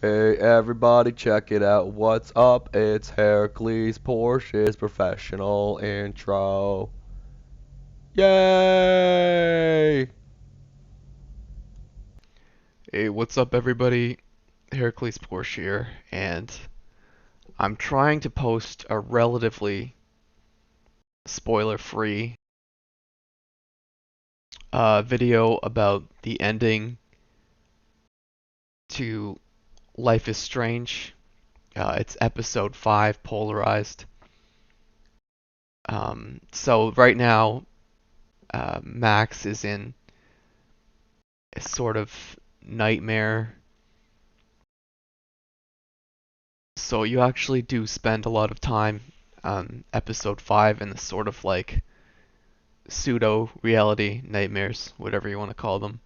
Hey everybody, check it out. What's up? It's Hercules Porsche's professional intro. Yay! Hey, what's up, everybody? Heracles Porsche here, and I'm trying to post a relatively spoiler-free video about the ending to Life is Strange. It's episode 5, Polarized. So right now, Max is in a sort of nightmare. So you actually do spend a lot of time on episode 5 in this sort of like pseudo reality nightmares, whatever you want to call them.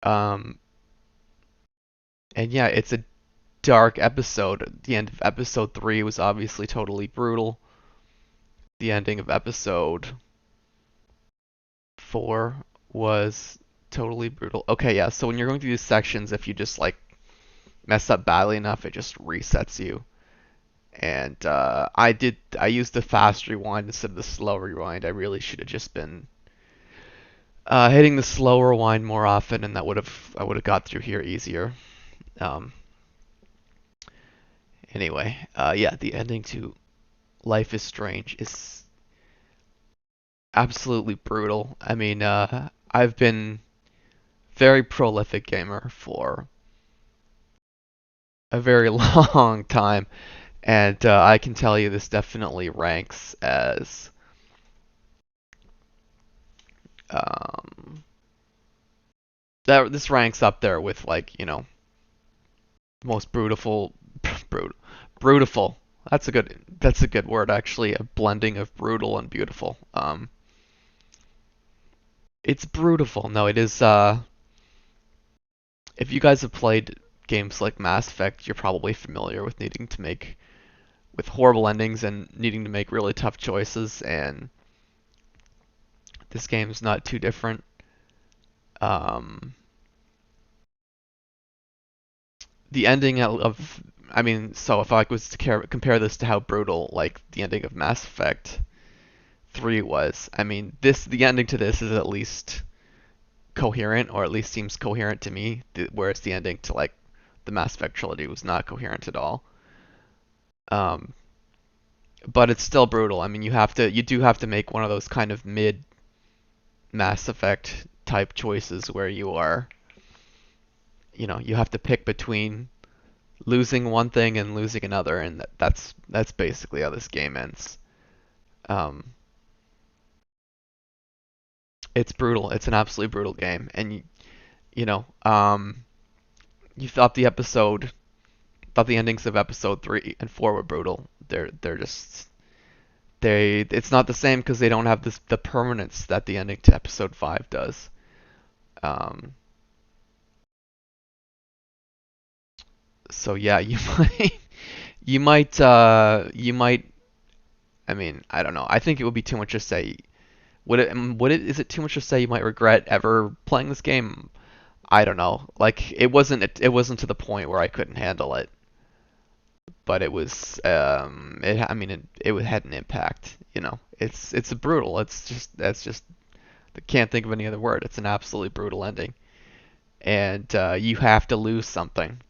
Um, and yeah, it's a dark episode. The end of episode 3 was obviously totally brutal. The ending of episode 4 was totally brutal. Okay, yeah, so when you're going through these sections, if you just like mess up badly enough, it just resets you. And I used the fast rewind instead of the slow rewind. I really should have just been hitting the slow rewind more often, and I would have got through here easier. Um, anyway, yeah, the ending to Life is Strange is absolutely brutal. I mean, I've been very prolific gamer for a very long time, and I can tell you this definitely ranks as um, that. This ranks up there with like most brutal, brutal, brutal. That's a good word actually. A blending of brutal and beautiful. It's brutal. No, it is. If you guys have played games like Mass Effect, you're probably familiar with needing to make with horrible endings and needing to make really tough choices, and this game is not too different. Um, the ending of, I mean, so if I was to compare this to how brutal like the ending of Mass Effect 3 was, I mean, the ending to this is at least coherent, or at least seems coherent to me, whereas the ending to like the Mass Effect trilogy was not coherent at all. Um, but it's still brutal. I mean, you do have to make one of those kind of mid Mass Effect type choices where you have to pick between losing one thing and losing another, and that's basically how this game ends. Um, it's brutal. It's an absolutely brutal game, and you know, you thought the endings of episode 3 and 4 were brutal. They're just it's not the same because they don't have the permanence that the ending to episode 5 does. Um, so yeah, you might. I mean, I don't know. I think it would be too much to say. Is it too much to say you might regret ever playing this game? I don't know. Like it wasn't to the point where I couldn't handle it, but it was I mean it had an impact. It's brutal. That's just I can't think of any other word. It's an absolutely brutal ending, and you have to lose something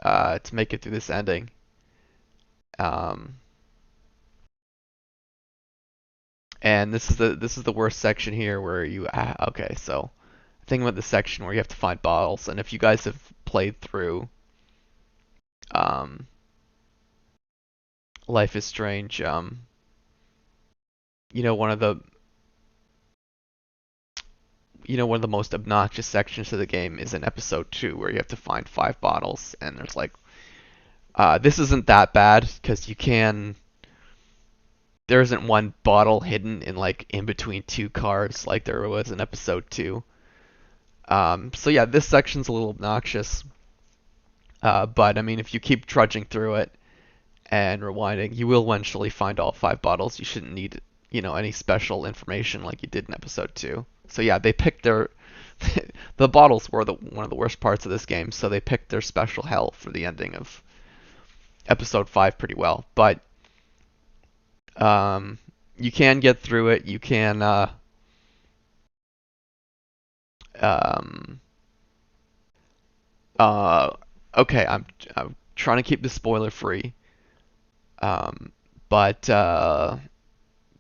to make it through this ending. Um, and this is the worst section here where okay, so think about the section where you have to find bottles, and if you guys have played through um, Life is Strange, you know one of the one of the most obnoxious sections of the game is in episode 2 where you have to find 5 bottles, and there's like this isn't that bad because there isn't one bottle hidden in like in between 2 cars like there was in episode 2. So yeah, this section's a little obnoxious, but I mean if you keep trudging through it and rewinding, you will eventually find all 5 bottles. You shouldn't need any special information like you did in episode 2. So yeah, they picked the bottles were one of the worst parts of this game, so they picked their special hell for the ending of episode 5 pretty well. But um, you can get through it. You can um, uh, okay, I'm trying to keep this spoiler free. But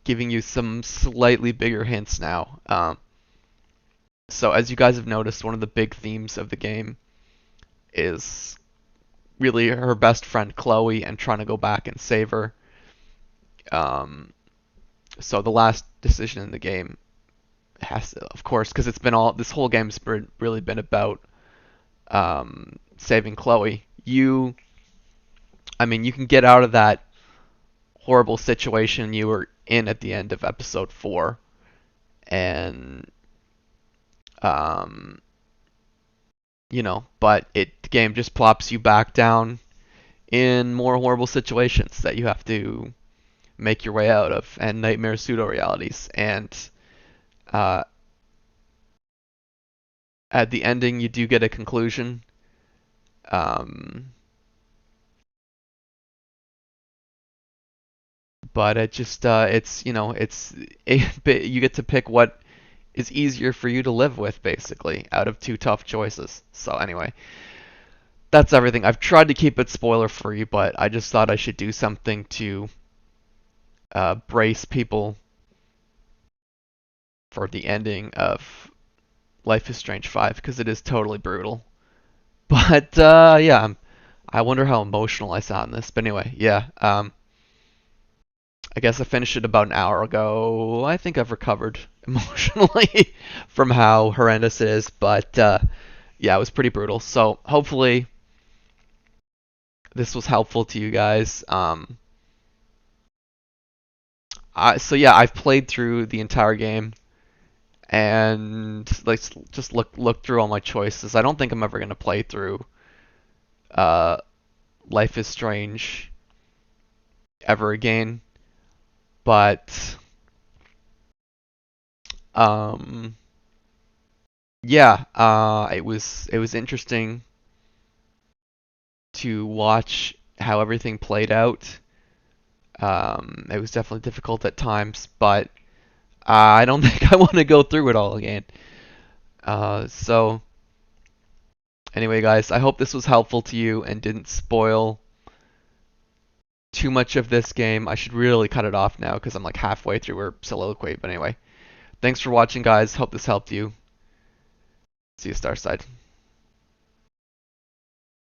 giving you some slightly bigger hints now. So as you guys have noticed, one of the big themes of the game is really her best friend Chloe and trying to go back and save her. Um, so the last decision in the game has to, of course, because this whole game's really been about saving Chloe. I mean, you can get out of that horrible situation you were in at the end of episode 4, and um, but the game just plops you back down in more horrible situations that you have to make your way out of, and nightmare pseudo realities. And uh, at the ending, you do get a conclusion. Um, but you get to pick what is easier for you to live with, basically, out of two tough choices. So anyway, that's everything. I've tried to keep it spoiler free, but I just thought I should do something to brace people for the ending of Life is Strange 5, because it is totally brutal. But yeah, I wonder how emotional I sound in this. But anyway, yeah. I guess I finished it about an hour ago. I think I've recovered emotionally from how horrendous it is, but yeah, it was pretty brutal. So hopefully this was helpful to you guys. So yeah, I've played through the entire game and like just look through all my choices. I don't think I'm ever gonna play through uh, Life is Strange ever again, but um, yeah, it was interesting to watch how everything played out. It was definitely difficult at times, but I don't think I want to go through it all again. So anyway, guys, I hope this was helpful to you and didn't spoil too much of this game. I should really cut it off now because I'm like halfway through our soliloquy. But anyway, thanks for watching, guys. Hope this helped you. See you, Starside.